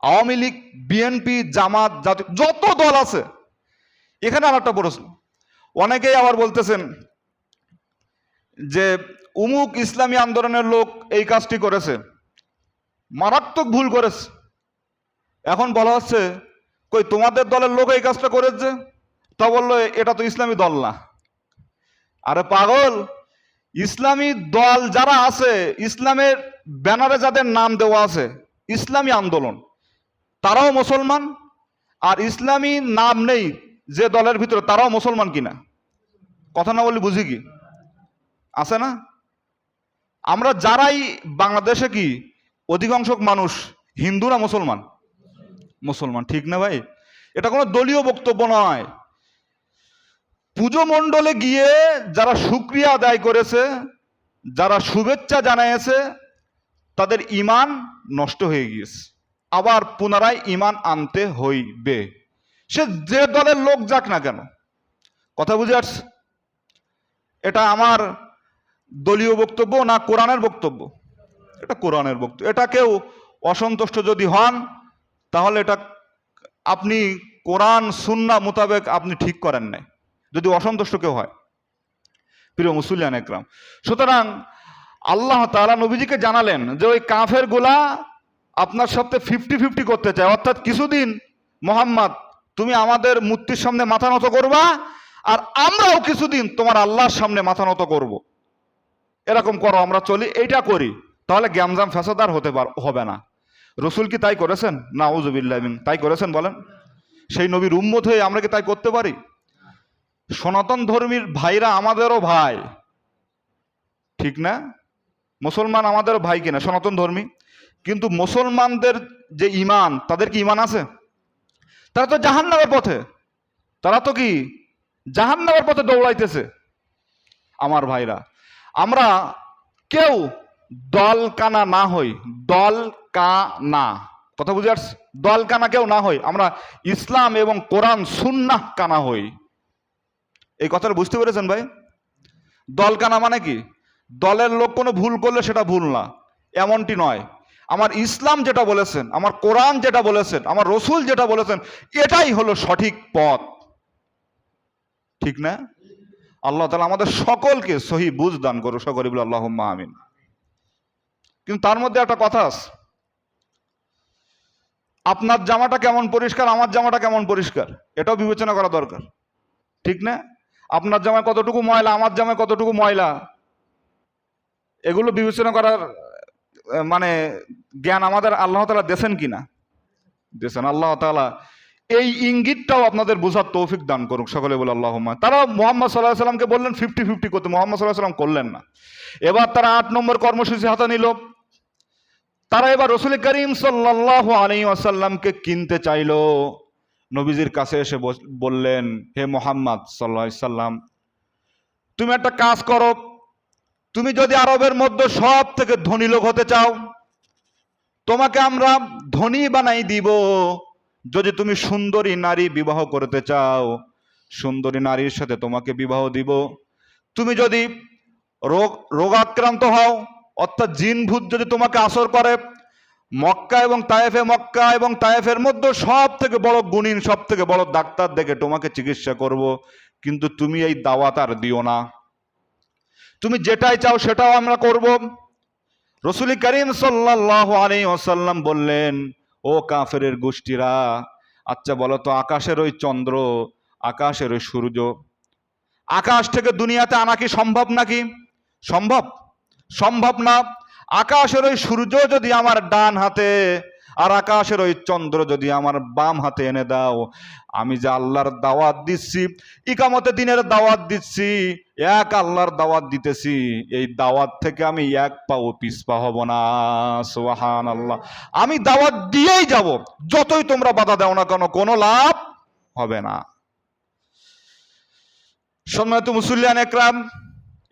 আওয়ামী লীগ, বিএনপি, জামাত, জাতীয় যত দল আছে। এখানে আমার একটা প্রশ্ন, অনেকেই আবার বলতেছেন যে উমুক ইসলামী আন্দোলনের লোক এই কাজটি করেছে, মারাত্মক ভুল করেছে। এখন বলা হচ্ছে কই তোমাদের দলের লোক এই কাজটা করেছে, তা বললো এটা তো ইসলামী দল না। আরে পাগল, ইসলামী দল যারা আছে, ইসলামের ব্যানারে যাদের নাম দেওয়া আছে ইসলামী আন্দোলন, তারাও মুসলমান। আর ইসলামী নাম নেই যে দলের ভিতরে, তারাও মুসলমান কিনা? কথা না বলি বুঝি কি? আছে না? আমরা যারাই বাংলাদেশে কি অধিকাংশ মানুষ হিন্দু না মুসলমান? মুসলমান, ঠিক না ভাই? এটা কোনো দলীয় বক্তব্য নয়। পুজো মণ্ডলে গিয়ে যারা শুকরিয়া আদায় করেছে, যারা শুভেচ্ছা জানিয়েছে, তাদের ঈমান নষ্ট হয়ে গিয়েছে, আবার পুনরায় ঈমান আনতে হইবে, সে যে দলের লোক যাক না কেন। কথা বুঝে আসছে? এটা আমার দলীয় বক্তব্য না কোরআনের বক্তব্য? এটা কোরআনের বক্তব্য। এটা কেউ অসন্তুষ্ট যদি হন তাহলে এটা আপনি কোরআন সুন্নাহ মোতাবেক আপনি ঠিক করেন নাই, যদি অসন্তুষ্ট কেউ হয়, প্রিয় মুসলিয়ান একরাম। সুতরাং আল্লাহ তাআলা নবীজিকে জানালেন যে ওই কাফেরগুলা আপনার সাথে 50-50 করতে চায়, অর্থাৎ কিছুদিন মোহাম্মদ তুমি আমাদের মূর্তির সামনে মাথা নত করবা, আর আমরাও কিছুদিন তোমার আল্লাহর সামনে মাথা নত করব। এরকম করো, আমরা চলি, এইটা করি, তাহলে গ্যামজাম ফ্যাসাদার হবে না। রসুল কি তাই করেছেন? নাউজুবিল্লাহ মিন, তাই করেছেন বলেন? সেই নবীর উম্মত হয়ে আমরা কি তাই করতে পারি? সনাতন ধর্মীর ভাইরা আমাদেরও ভাই, ঠিক না? মুসলমান আমাদেরও ভাই কিনা সনাতন ধর্মী, কিন্তু মুসলমানদের যে ইমান, তাদের কি ইমান আছে? তারা তো জাহান্নামের পথে, তারা তো কি জাহান্নামের পথে দৌড়াইতেছে। আমার ভাইরা, আমরা কেউ দল কানা না হই, দল কানা, কথা বুঝে আসছে? দল কানা কেউ না হই, আমরা ইসলাম এবং কোরআন সুন্নাহ কানা হই। এই কথাটা বুঝতে পেরেছেন ভাই? দল কানা মানে কি? দলের লোক কোনো ভুল করলে সেটা ভুল না, এমনটি নয়। আমার ইসলাম যেটা বলেছেন, আমার কোরআন যেটা বলেছেন, আমার রসুল যেটা বলেছেন, এটাই হলো সঠিক পথ, ঠিক না? আল্লাহ তাআলা আমাদের সকলকে সহি বুঝ দান করুক, সকলে বলে আল্লাহুম্মা আমিন। কিন্তু তার মধ্যে একটা কথা আছে, আপনার জামাটা কেমন পরিষ্কার, আমার জামাটা কেমন পরিষ্কার, এটাও বিবেচনা করা দরকার, ঠিক না? আপনার জামায় কতটুকু ময়লা, আমার জামায় কতটুকু ময়লা, এগুলো বিবেচনা করার মানে জ্ঞান আমাদের আল্লাহ তাআলা দেন কিনা? দেন। আল্লাহ তাআলা এই ইঙ্গিতটাও আপনাদের বোঝার তৌফিক দান করুক, সকলে বলে আল্লাহুম্মা। তারা মুহাম্মদ সাল্লাল্লাহু আলাইহি সাল্লামকে বললেন 50-50 করতে, মুহাম্মদ সাল্লাল্লাহু আলাইহি সাল্লাম করলেন না। এবার তারা 8 নম্বর কর্মসূচি হাতে নিল। তারা এবার রাসূল করিম সাল্লাল্লাহু আলাইহি ওয়াসাল্লামকে কিনতে চাইলো। নবীজির কাছে এসে বললেন, হে মুহাম্মদ সাল্লাল্লাহু আলাইহি সাল্লাম, তুমি একটা কাজ করো, তুমি যদি আরবের মধ্যে সব থেকে ধনী লোক হতে চাও, তোমাকে আমরা ধনী বানাই দিব। যদি তুমি সুন্দরী নারী বিবাহ করতে চাও, সুন্দরী নারীর সাথে তোমাকে বিবাহ দিব। তুমি যদি রোগাক্রান্ত হও, অর্থাৎ জিন ভূত যদি তোমাকে আসর করে, মক্কা এবং তায়েফের মধ্যে সব থেকে বড় গুণীন, সব থেকে বড় ডাক্তার দেখে তোমাকে চিকিৎসা করব, কিন্তু তুমি এই দাওয়াত আর দিও না। তুমি যেটাই চাও সেটাও আমরা করব। রাসূল করিম সাল্লাল্লাহু আলাইহি ওয়াসাল্লাম বললেন, ও কাফেরের গোষ্ঠীরা, আচ্ছা বলো তো, আকাশের ওই চন্দ্র, আকাশের ওই সূর্য, আকাশ থেকে দুনিয়াতে আনা কি সম্ভব নাকি? সম্ভব? সম্ভব না। আকাশের ওই সূর্য যদি আমার ডান হাতে, আর আকাশের ওই চন্দ্র যদি আমার বাম হাতে এনে দাও, আমি যে আল্লাহর দাওয়াত দিচ্ছি, ইকামতে দিনের দাওয়াত দিচ্ছি, এক আল্লাহর দাওয়াত দিতেছি, এই দাওয়াত থেকে আমি এক পাও পিছপা হব না। সুবহানাল্লাহ। আমি দাওয়াত দিয়েই যাব, যতই তোমরা বাধা দাও না কেন, কোনো লাভ হবে না। সম্মানিত মুসল্লিয়ান একরাম,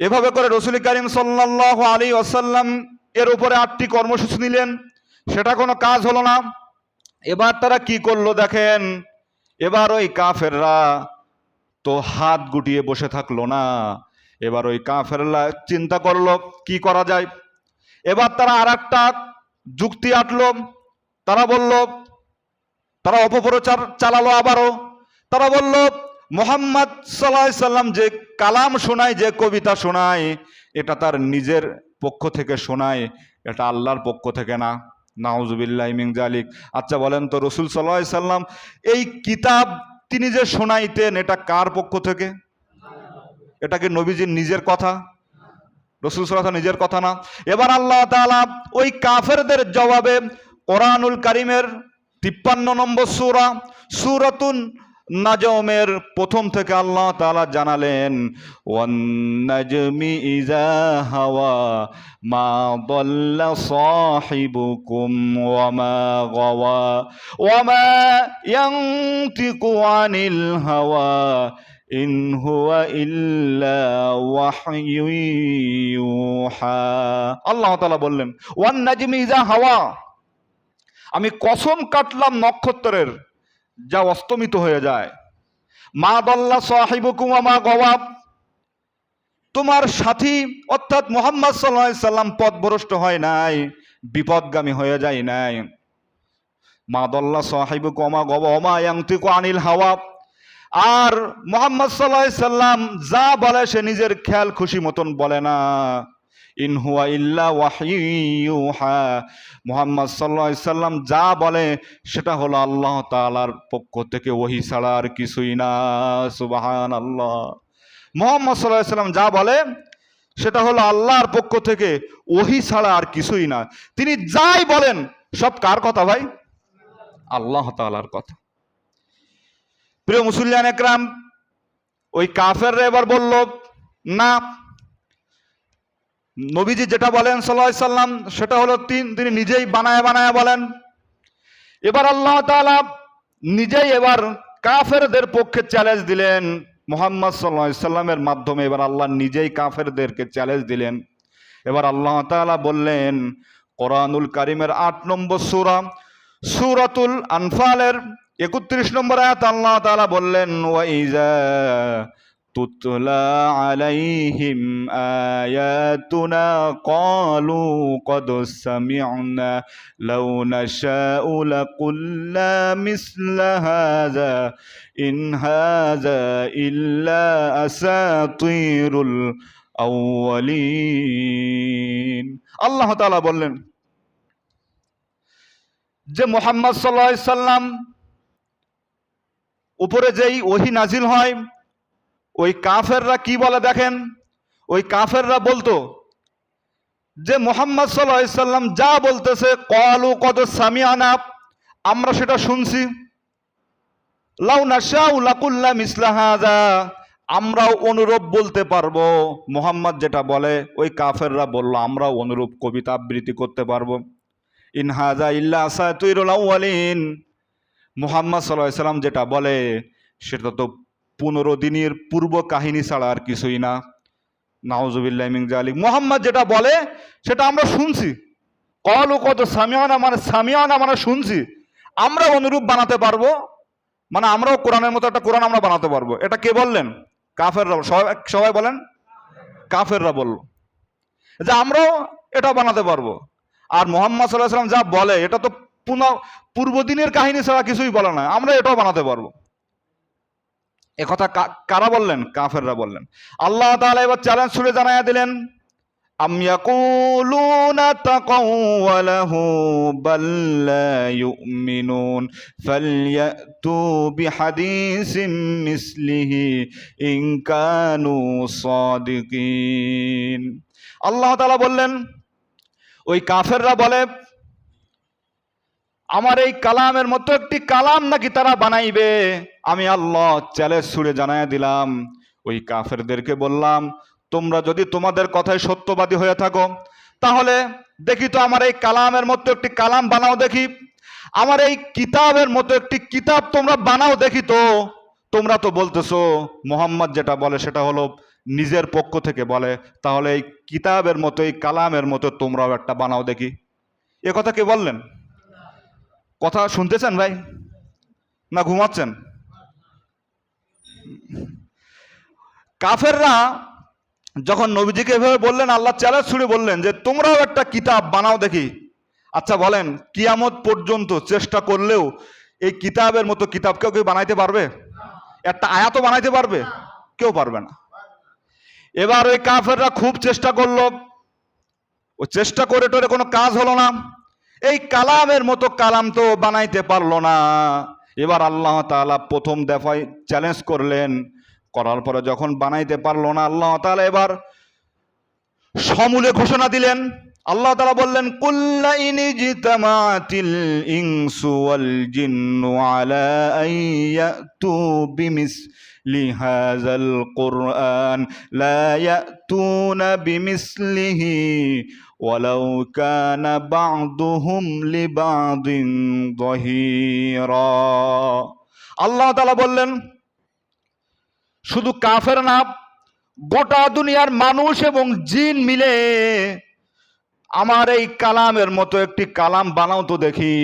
এভাবে করে রাসূল করিম সাল্লাল্লাহু আলাইহি ওয়াসাল্লাম এর উপরে 8টি কর্মসূচি নিলেন, সেটা কোনো কাজ হলো না। এবার তারা কি করলো দেখেন, এবার ওই কাফেররা তো হাত গুটিয়ে বসে থাকলো না। এবার ওই কাফেররা চিন্তা করলো কি করা যায়। এবার তারা আরেকটা যুক্তি আটলো। তারা বলল, তারা অপপ্রচার চালালো আবারও। তারা বলল, মুহাম্মদ সাল্লাল্লাহু আলাইহি সাল্লাম যে কালাম শোনায়, যে কবিতা শোনায়, এটা তার নিজের পক্ষ থেকে শোনায়, এটা আল্লাহর পক্ষ থেকে না। নাউজুবিল্লাহি মিন যালিক। আচ্ছা বলেন তো, রাসূল সাল্লাল্লাহু আলাইহি সাল্লাম এই কিতাব তিনি যে শোনাইতেন, এটা কার পক্ষ থেকে? এটা কি নবীজির নিজের কথা? রাসূল সাল্লাল্লাহু আলাইহি সাল্লাম নিজের কথা না। এবার আল্লাহ তাআলা ওই কাফেরদের জবাবে কোরআনুল কারীমের 53 নম্বর সূরা, সূরাতুন নাজমের প্রথম থেকে আল্লাহ তাআলা জানালেন, ওয়ান নাজমি ইযা হাওয়া মা দাল্লা সাহিবুকুম ওয়া মা গাওয়া ওয়া মা ইয়ানতিকু আনিল হাওয়া ইন হুয়া ইল্লা ওয়াহয়ু ইউহা। আল্লাহ তাআলা বললেন, ওয়ান নাজমি ইযা হাওয়া, আমি কসম কাটলাম নক্ষত্রের যা অস্তমিত হয়ে যায়। মা দাল্লা সাহিবুকুম ওয়া মা গাওয়া, তোমার সাথী অর্থাৎ মুহাম্মদ সাল্লাল্লাহু আলাইহি সাল্লাম পথভ্রষ্ট হয় নাই, বিপদগামী হয়ে যায় নাই। মা দল্লা সাহিবুকুম ওয়া মা গাওয়া ওয়া মা ইয়ানতিকু আনিল হাওয়া। আর মুহাম্মদ সাল্লাল্লাহু আলাইহি সাল্লাম যা বলে সে নিজের খেয়াল খুশি মতন বলে না। ইন হুয়া ইল্লা ওয়াহয়ু ইউহা, মুহাম্মদ সাল্লাল্লাহু আলাইহি সাল্লাম যা বলে সেটা হলো আল্লাহ তাআলার পক্ষ থেকে ওহী ছাড়া আর কিছুই না। সুবহানাল্লাহ। মুহাম্মদ সাল্লাল্লাহু আলাইহি সাল্লাম যা বলে সেটা হলো আল্লাহর পক্ষ থেকে ওহী ছাড়া আর কিছুই না। তিনি যাই বলেন সব কার কথা ভাই? আল্লাহ তাআলার কথা। প্রিয় মুসলিয়ান একরাম, ওই কাফেররা এবার বলল না, নবীজি যেটা বলেন সাল্লাল্লাহু আলাইহি সাল্লাম সেটা হলো তিনি নিজেই বানায়া বানায়া বলেন। এবার আল্লাহ তাআলা নিজেই এবার কাফেরদের পক্ষে চ্যালেঞ্জ দিলেন মুহাম্মদ সাল্লাল্লাহু আলাইহি সাল্লামের মাধ্যমে। এবার আল্লাহ নিজেই কাফেরদেরকে চ্যালেঞ্জ দিলেন। এবার আল্লাহ তাআলা বললেন কোরআনুল কারীমের ৮ নম্বর সূরা সূরাতুল আনফালের ৩১ নম্বর আয়াত আল্লাহ তাআলা বললেন ওয়া ইযা তুতলা আলাইহিম আয়াতুনা ক্বালু ক্বাদ সামি'না লাউ নাশাউ লাকুল্না মিসলা হাযা ইন হাযা ইল্লা আসাতিরুল আউয়ালিন। আল্লাহ তাআলা বললেন যে মুহাম্মদ সাল্লাল্লাহু আলাইহি সাল্লাম উপরে যেই ওহী নাজিল হয়, ওই কাফেররা কি বলে দেখেন। ওই কাফেররা বলতো যে মুহাম্মদ সাল্লাল্লাহু আলাইহি সাল্লাম যা বলতেছে ক্বালু ক্বাদ সামি'না, আমরা সেটা শুনছি। লাউ নাশাউ লাকুল্লা মিসলা হাযা, আমরাও অনুরূপ বলতে পারবো। মুহাম্মদ যেটা বলে ওই কাফেররা বলল আমরাও অনুরূপ কবিতা আবৃত্তি করতে পারবো। ইন হাযা ইল্লা আসাতিরুল আউয়ালিন, মুহাম্মদ সাল্লাল্লাহু আলাইহি সাল্লাম যেটা বলে সেটা তো 15 দিনের পূর্ব কাহিনী ছাড়া আর কিছুই না। নাউজুবিল্লাহি মিন যালিক। মুহাম্মদ যেটা বলে সেটা আমরা শুনছি। ক্বালু ক্বাদ সামি'না মানে শুনছি, আমরা অনুরূপ বানাতে পারবো, মানে আমরাও কোরআনের মতো একটা কোরআন আমরা বানাতে পারবো। এটা কে বললেন? কাফেররা। সবাই বলেন কাফেররা বলল যে আমরাও এটা বানাতে পারবো। আর মুহাম্মদ সাল্লাল্লাহু আলাইহি সাল্লাম যা বলে এটা তো পূর্বদিনের কাহিনী ছাড়া কিছুই বলে না, আমরা এটাও বানাতে পারবো। একথা কারা বললেন? কাফেররা বললেন। আল্লাহ তাআলা এবার চ্যালেঞ্জ ছুড়ে জানায়া দিলেন আম ইয়াকুলুনা তাকাওয়ালাহু বাল লা ইউমিনুন ফালইয়াতু বিহাদিসিম মিসলিহি ইন কানু সাদিকিন। আল্লাহ তাআলা বললেন ওই কাফেররা বলে আমার এই কালামের মতো একটি কালাম নাকি তারা বানাইবে। আমি আল্লাহ চ্যালেঞ্জ ছুড়ে জানায়া দিলাম, ওই কাফেরদেরকে বললাম তোমরা যদি তোমাদের কথায় সত্যবাদী হয়ে থাকো তাহলে দেখি তো আমার এই কালামের মতো একটি কালাম বানাও দেখি, আমার এই কিতাবের মতো একটি কিতাব তোমরা বানাও দেখি। তো তোমরা তো বলতেছো মুহাম্মদ যেটা বলে সেটা হলো নিজের পক্ষ থেকে বলে, তাহলে এই কিতাবের মতো এই কালামের মতো তোমরাও একটা বানাও দেখি। এ কথা কে বললেন? কথা শুনতেছেন ভাই না ঘুমাচ্ছেন? কাফেররা যখন নবীজিকে এভাবে বললেন, আল্লাহ চ্যালেঞ্জ ছুড়ে বললেন যে তোমরাও একটা কিতাব বানাও দেখি। আচ্ছা বলেন, কিয়ামত পর্যন্ত চেষ্টা করলেও এই কিতাবের মতো কিতাব কেউ বানাইতে পারবে? একটা আয়াতও বানাইতে পারবে? কেউ পারবে না। এবার ওই কাফেররা খুব চেষ্টা করলো, ও চেষ্টা করে টোরে কোনো কাজ হলো না। এই কালামের মতো কালাম তো বানাইতে পারলো না। এবার আল্লাহ তাআলা প্রথম দফায় চ্যালেঞ্জ করলেন, করার পরে যখন বানাইতে পারলো না আল্লাহ তাআলা এবার সমূলে ঘোষণা দিলেন। আল্লাহ তাআলা বললেন কুল্লা ইনি জিতামাতিল ইনসু ওয়াল জিন্নু আলা আইয়াতু বিমিসলি হাযাল কুরআন লা ইয়াতুনা বিমিসলিহি ওয়ালাউ কানা বা'দুহুম লিবা'দিন যাহিরা। আল্লাহ তাআলা বললেন শুধু কাফের না, গোটা দুনিয়ার মানুষ এবং জিন মিলে আমার এই কালামের মতো একটি কালাম বানাও তো দেখি।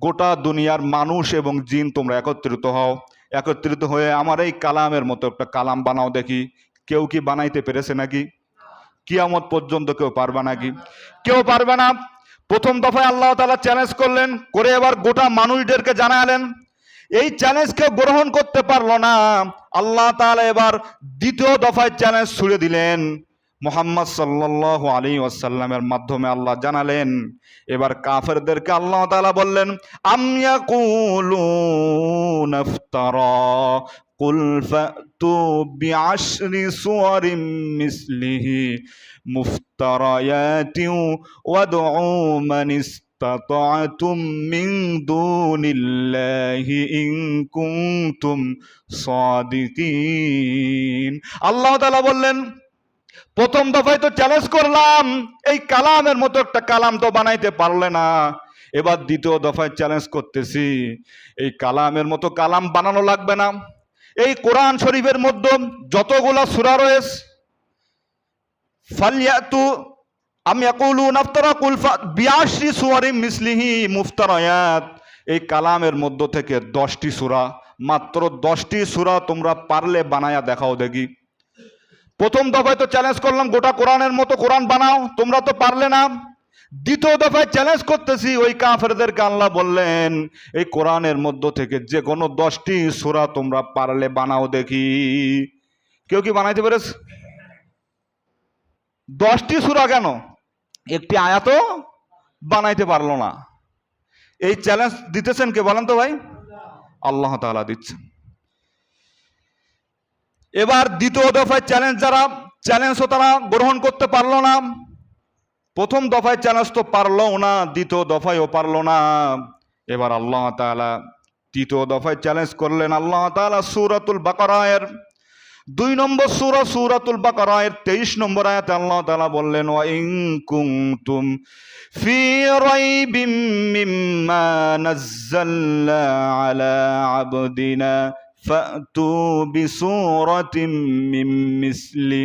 গোটা দুনিয়ার মানুষ এবং জিন তোমরা একত্রিত হও, একত্রিত হয়ে আমার এই কালামের মতো একটা কালাম বানাও দেখি। কেউ কি বানাইতে পেরেছে নাকি? কিয়ামত পর্যন্ত কেউ পারবে নাকি? কেউ পারবে না। প্রথম দফায় আল্লাহ তাআলা চ্যালেঞ্জ করলেন, করে এবার গোটা মানুষদেরকে জানালেন। এই চ্যালেঞ্জকে গ্রহণ করতে পারলো না, আল্লাহ তাআলা এবার দ্বিতীয় দফায় চ্যালেঞ্জ ছুড়ে দিলেন। মুহাম্মদ সাল্লাল্লাহু আলাইহি ওয়াসাল্লামের মাধ্যমে আল্লাহ জানালেন। এবার কাফেরদেরকে আল্লাহ তাআলা বললেন, আম ইয়াকুলুনা ইফতারা কুল ফাতু বিআশরি সুওয়ারিম মিসলিহি মুফতারায়াতিন ওয়াদউ মান ইসতাতা'তুম মিন দুনিল্লাহি ইন কুনতুম সাদিকিন। আল্লাহ তাআলা বললেন, প্রথম দফায় তো চ্যালেঞ্জ করলাম, এই কালামের মতো একটা কালাম তো বানাইতে পারলে না। এবার দ্বিতীয় দফায় চ্যালেঞ্জ করতেছি, এই কালামের মতো কালাম বানানো লাগবে না। এই কোরআন শরীফের মধ্যে যতগুলা সূরা রয়েছে, ফালিয়াতু আম ইয়াকুলুনা ইফতারা কুল বিআশরি সুওয়ারিম মিসলিহি মুফতারায়াত, এই কালামের মধ্য থেকে 10টি সূরা, মাত্র 10টি সূরা তোমরা পারলে বানায়া দেখাও দেখি। প্রথম দফায় তো চ্যালেঞ্জ করলাম গোটা কোরআনের মতো কোরআন বানাও, তোমরা তো পারলে না। দ্বিতীয় দফায় চ্যালেঞ্জ করতেছি, ওই কাফেরদেরকে আল্লাহ বললেন, এই কোরআনের মধ্য থেকে যে কোনো 10টি সূরা তোমরা পারলে বানাও দেখি। কেউ কি বানাইতে পেরেছে? 10টি সূরা কেন, একটি আয়াতও বানাইতে পারলো না। এই চ্যালেঞ্জ দিতেছেন কে বলেন তো ভাই? আল্লাহ তাআলা দিচ্ছেন। এবার দ্বিতীয় দফায় চ্যালেঞ্জও তারা গ্রহণ করতে পারলো না। প্রথম দফায় চ্যালেঞ্জ তো পারলো না, দ্বিতীয় দফায়ও পারলো না। এবার আল্লাহ তাআলা তৃতীয় দফায় চ্যালেঞ্জ করলেন। আল্লাহ তাআলা সূরাতুল বাকারার 2 নম্বর সূরা, সূরাতুল বাকারার 23 নম্বর আয়াতে আল্লাহ তাআলা বললেন, ওয়া ইন কুনতুম ফি রাইবিম মিম্মা নাযালনা আলা আবদিনা ফাতু বিসূরাতিম মিন মিসলি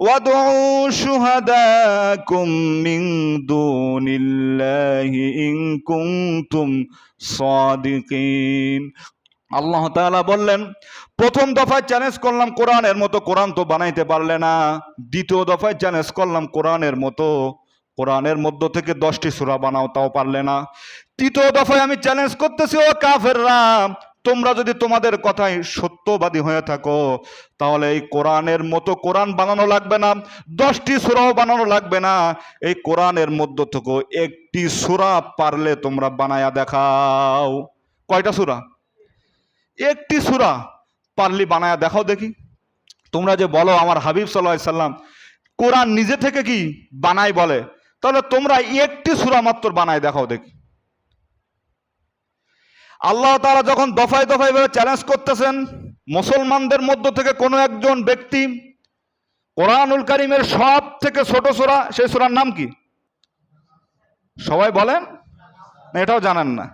ওয়াদউ শুহাদাকুম মিন দুনিল্লাহি ইন কুনতুম সাদিকিন। আল্লাহ তাআলা বললেন, প্রথম দফায় চ্যালেঞ্জ করলাম কোরআনের মতো কোরআন তো বানাইতে পারলে না। দ্বিতীয় দফায় চ্যালেঞ্জ করলাম কোরআনের মতো, কোরআনের মধ্য থেকে 10টি সূরা বানাও, তাও পারলে না। তৃতীয় দফায় আমি চ্যালেঞ্জ করতেছি, ও কাফেররা, তোমরা যদি তোমাদের কথায় সত্যবাদী হয়ে থাকো, তাহলে এই কোরআনের মতো কোরআন বানানো লাগবে না, 10টি সূরাও বানানো লাগবে না। এই কোরআনের মধ্য থেকে একটি সূরা পারলে তোমরা বানায়া দেখাও। কয়টা সূরা? একটি সূরা পারলি বানায়া দেখাও দেখি। তোমরা যে বলো আমার হাবিব সাল্লাল্লাহু আলাইহি সাল্লাম কোরআন নিজে থেকে কি বানাই বলে, তাহলে তোমরা একটি সূরা মাত্র বানায় দেখাও দেখি। আল্লাহ তাআলা যখন দফায় দফায় চ্যালেঞ্জ করতেছেন, মুসলমানদের মধ্য থেকে কোনো একজন ব্যক্তি কোরআনুল কারীমের সব থেকে ছোট সূরা, সেই সূরার নাম কি সবাই বলেন? এটাও জানেন না?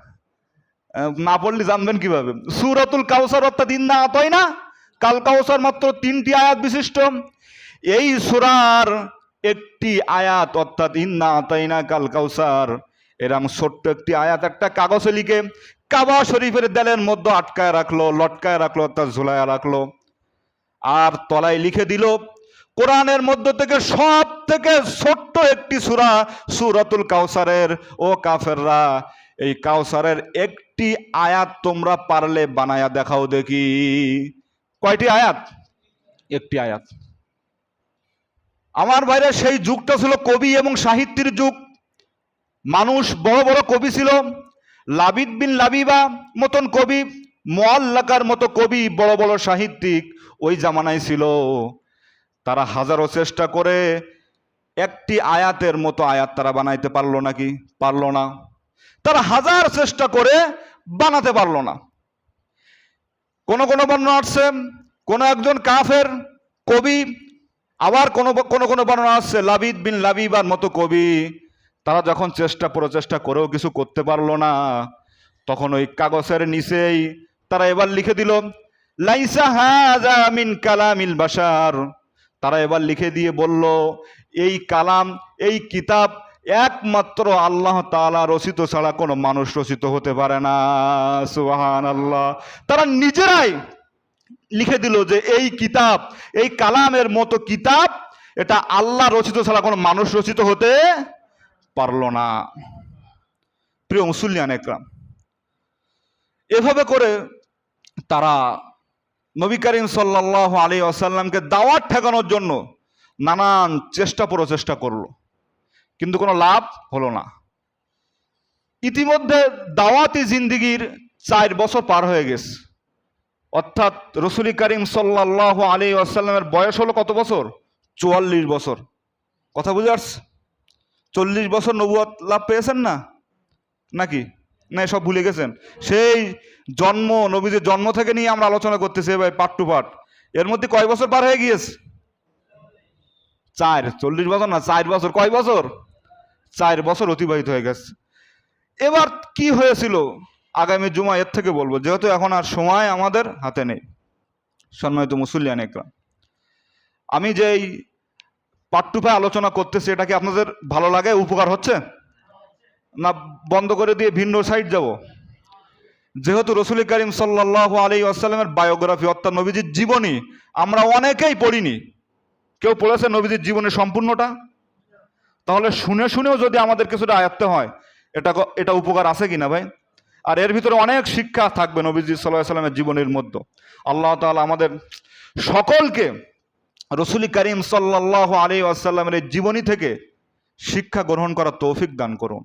না পড়লে জানবেন কিভাবে? সূরাতুল কাউসার, অর্থাৎ ইন্না আতাইনা কাল কাউসার, মাত্র 3টি আয়াত বিশিষ্ট। এই সূরার একটি আয়াত, অর্থাৎ ইন্না আতাইনা কাল কাউসার, এরকম ছোট্ট একটি আয়াত একটা কাগজে লিখে কাবা শরীফের দেয়ালের মধ্যে আটকায় রাখলো, লটকায় রাখলো, অর্থাৎ ঝুলায় রাখলো। আর তলায় লিখে দিল, কোরআনের মধ্য থেকে সব থেকে ছোট্ট একটি সূরা সূরাতুল কাউসারের। ও কাফেররা, এই কাউসারের একটি আয়াত তোমরা পারলে বানায়া দেখাও দেখি। কয়টি আয়াত? একটি আয়াত। আমার ভাইরা, সেই যুগটা ছিল কবি এবং সাহিত্যের যুগ। মানুষ বড় বড় কবি ছিল, লাবিদ বিন লাবিবা মতন কবি, মুআল্লাকার মতো কবি, বড় বড় সাহিত্যিক ওই জামানায় ছিল। তারা হাজারো চেষ্টা করে একটি আয়াতের মতো আয়াত তারা বানাইতে পারলো নাকি? পারলো না। তারা হাজার চেষ্টা করে বানাতে পারলো না। কোন কোন বর্ণনা আসছে কোন একজন কাফের কবি, আবার কোন কোন বর্ণনা আসছে লাবিদ বিন লাবিবার মতো কবি, তারা যখন প্রচেষ্টা করেও কিছু করতে পারলো না, তখন ওই কাগজের নিচেই তারা এবার লিখে দিল, লাইসা হাযা মিন কালামিল বাশার। তারা এবার লিখে দিয়ে বলল, এই কালাম, এই কিতাব একমাত্র আল্লাহ তাআলা রচিত ছাড়া কোনো মানুষ রচিত হতে পারে না। সুবহানাল্লাহ। তারা নিজেরাই লিখে দিল যে এই কিতাব, এই কালামের মতো কিতাব, এটা আল্লাহ রচিত ছাড়া কোনো মানুষ রচিত হতে পারলো না। প্রিয় মুসল্লিয়ান একরাম, এভাবে করে তারা নবী করিম সাল্লাল্লাহু আলাইহি ওয়াসাল্লামকে দাওয়াত ঠেকানোর জন্য নানান চেষ্টা প্রচেষ্টা করলো, কিন্তু কোনো লাভ হলো না। ইতিমধ্যে দাওয়াতি জিন্দিগির 4 বছর পার হয়ে গেছে, অর্থাৎ রসুল করিম সাল্লাল্লাহু আলাইহি ওয়াসাল্লামের বয়স হলো কত বছর? 44 বছর। কথা বুঝে আসছে? 40 বছর নবুয়ত লাভ পেয়েছেন না নাকি? না সব ভুলে গেছেন? সেই জন্ম, নবীজির জন্ম থেকে নিয়ে আমরা আলোচনা করতেছি ভাই, পার্ট টু পার্ট। এর মধ্যে কয় বছর পার হয়ে গিয়েছে? 4। 40 বছর না, 4 বছর। কয় বছর? 4 বছর অতিবাহিত হয়ে গেছে। এবার কি হয়েছিল আগামী জুমা এর থেকে বলবো, যেহেতু এখন আর সময় আমাদের হাতে নেই। সম্মানিত মুসল্লিয়ান একরাম, আমি যেই পার্ট টু পার্ট আলোচনা করতেছি, এটা কি আপনাদের ভালো লাগে, উপকার হচ্ছে না বন্ধ করে দিয়ে ভিন্ন সাইড যাব? যেহেতু রসুল করিম সাল্লাল্লাহু আলাইহি ওয়াসাল্লামের বায়োগ্রাফি অর্থাৎ নবীজির জীবনী আমরা অনেকেই পড়িনি। কেউ পড়েছে নবীজির জীবনের সম্পূর্ণটা? তাহলে শুনে শুনেও যদি আমাদের কিছুটা আয়ত্তে হয়, এটা উপকার আছে কিনা ভাই? আর এর ভিতরে অনেক শিক্ষা থাকবে নবীজি সাল্লাল্লাহু আলাইহি ওয়াসাল্লামের জীবনের মধ্যে। আল্লাহ তাআলা আমাদের সকলকে রসুল করিম সাল্লাল্লাহু আলাইহি ওয়াসাল্লামের জীবনী থেকে শিক্ষা গ্রহণ করার তৌফিক দান করুন।